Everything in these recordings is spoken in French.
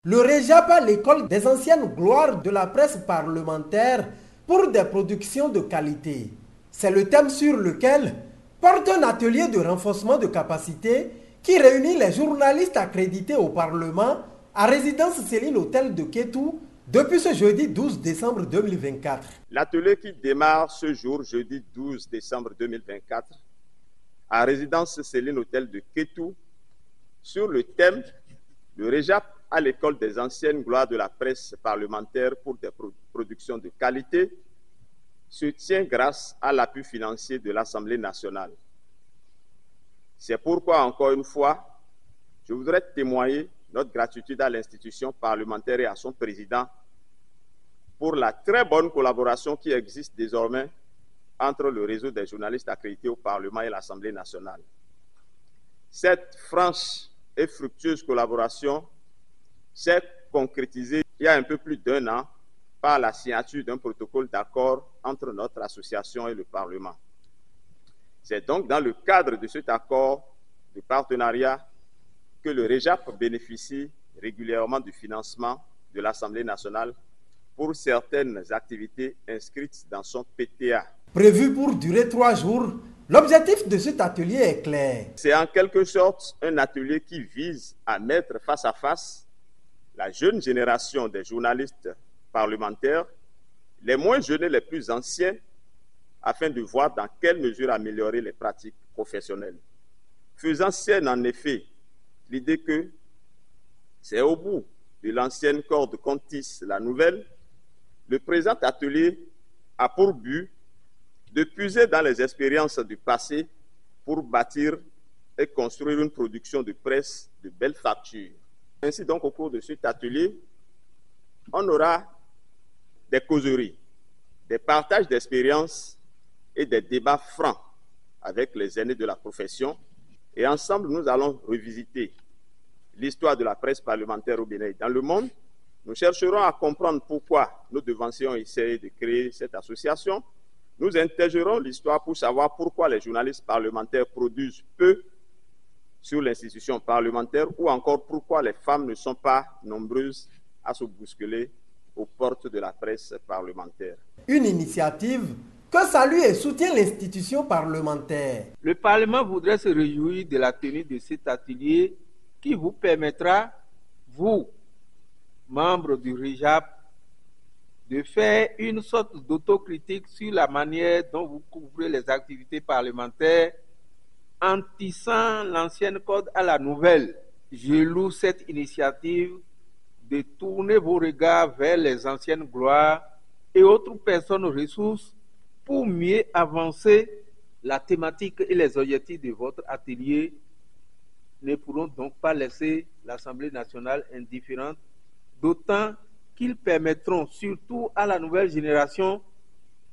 Le REJAP, l'école des anciennes gloires de la presse parlementaire pour des productions de qualité. C'est le thème sur lequel porte un atelier de renforcement de capacité qui réunit les journalistes accrédités au Parlement à résidence Céline Hôtel de Kétou depuis ce jeudi 12 décembre 2024. L'atelier qui démarre ce jour, jeudi 12 décembre 2024, à résidence Céline Hôtel de Kétou, sur le thème « Le REJAP à l'école des anciennes gloires de la presse parlementaire pour des productions de qualité » se tient grâce à l'appui financier de l'Assemblée nationale. C'est pourquoi, encore une fois, je voudrais témoigner notre gratitude à l'institution parlementaire et à son président pour la très bonne collaboration qui existe désormais entre le réseau des journalistes accrédités au Parlement et l'Assemblée nationale. Cette franche et fructueuse collaboration s'est concrétisée il y a un peu plus d'1 an par la signature d'un protocole d'accord entre notre association et le Parlement. C'est donc dans le cadre de cet accord de partenariat que le REJAP bénéficie régulièrement du financement de l'Assemblée nationale pour certaines activités inscrites dans son PTA. Prévu pour durer 3 jours, l'objectif de cet atelier est clair. C'est en quelque sorte un atelier qui vise à mettre face à face la jeune génération des journalistes parlementaires, les moins jeunes et les plus anciens, afin de voir dans quelle mesure améliorer les pratiques professionnelles. Faisant sienne en effet l'idée que c'est au bout de l'ancienne corde qu'on tisse la nouvelle, le présent atelier a pour but de puiser dans les expériences du passé pour bâtir et construire une production de presse de belle facture. Ainsi donc, au cours de cet atelier, on aura des causeries, des partages d'expériences et des débats francs avec les aînés de la profession. Et ensemble, nous allons revisiter l'histoire de la presse parlementaire au Bénin et dans le monde. Nous chercherons à comprendre pourquoi nos devanciers ont essayé de créer cette association. Nous interrogerons l'histoire pour savoir pourquoi les journalistes parlementaires produisent peu sur l'institution parlementaire ou encore pourquoi les femmes ne sont pas nombreuses à se bousculer aux portes de la presse parlementaire. Une initiative que salue et soutient l'institution parlementaire. Le Parlement voudrait se réjouir de la tenue de cet atelier qui vous permettra, vous, membres du REJAP, de faire une sorte d'autocritique sur la manière dont vous couvrez les activités parlementaires en tissant l'ancienne corde à la nouvelle. Je loue cette initiative de tourner vos regards vers les anciennes gloires et autres personnes ressources pour mieux avancer la thématique et les objectifs de votre atelier. Ne pourront donc pas laisser l'Assemblée nationale indifférente, d'autant qu'ils permettront surtout à la nouvelle génération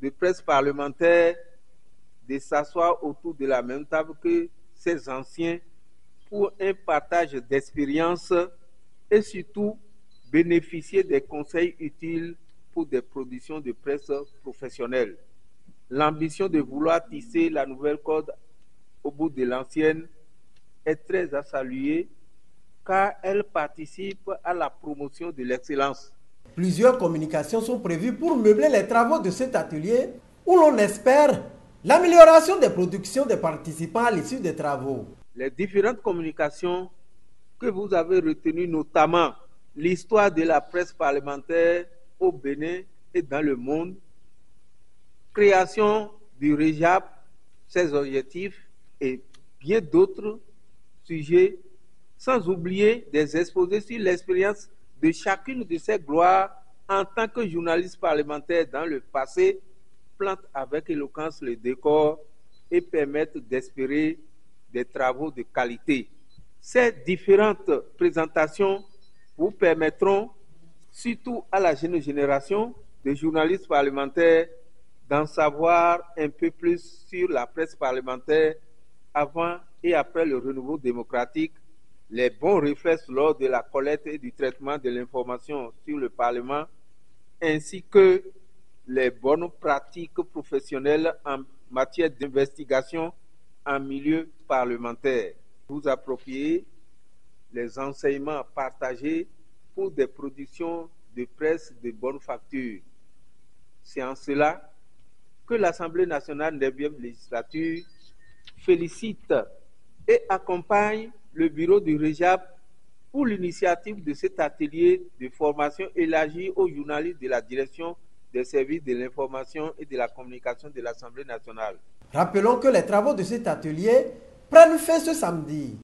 de presse parlementaire de s'asseoir autour de la même table que ces anciens pour un partage d'expériences et surtout bénéficier des conseils utiles pour des productions de presse professionnelles. L'ambition de vouloir tisser la nouvelle corde au bout de l'ancienne est très à saluer car elle participe à la promotion de l'excellence. Plusieurs communications sont prévues pour meubler les travaux de cet atelier où l'on espère l'amélioration des productions des participants à l'issue des travaux. Les différentes communications que vous avez retenues, notamment l'histoire de la presse parlementaire au Bénin et dans le monde, création du REJAP, ses objectifs et bien d'autres sujets, sans oublier des exposés sur l'expérience de chacune de ces gloires en tant que journaliste parlementaire dans le passé, plantent avec éloquence le décor et permettent d'espérer des travaux de qualité. Ces différentes présentations vous permettront, surtout à la jeune génération de journalistes parlementaires, d'en savoir un peu plus sur la presse parlementaire avant et après le renouveau démocratique, les bons réflexes lors de la collecte et du traitement de l'information sur le Parlement, ainsi que les bonnes pratiques professionnelles en matière d'investigation en milieu parlementaire. Vous appropriez les enseignements partagés pour des productions de presse de bonne facture. C'est en cela que l'Assemblée nationale 9e législature félicite et accompagne le bureau du REJAP pour l'initiative de cet atelier de formation élargie aux journalistes de la direction des services de l'information et de la communication de l'Assemblée nationale. Rappelons que les travaux de cet atelier prennent fin ce samedi.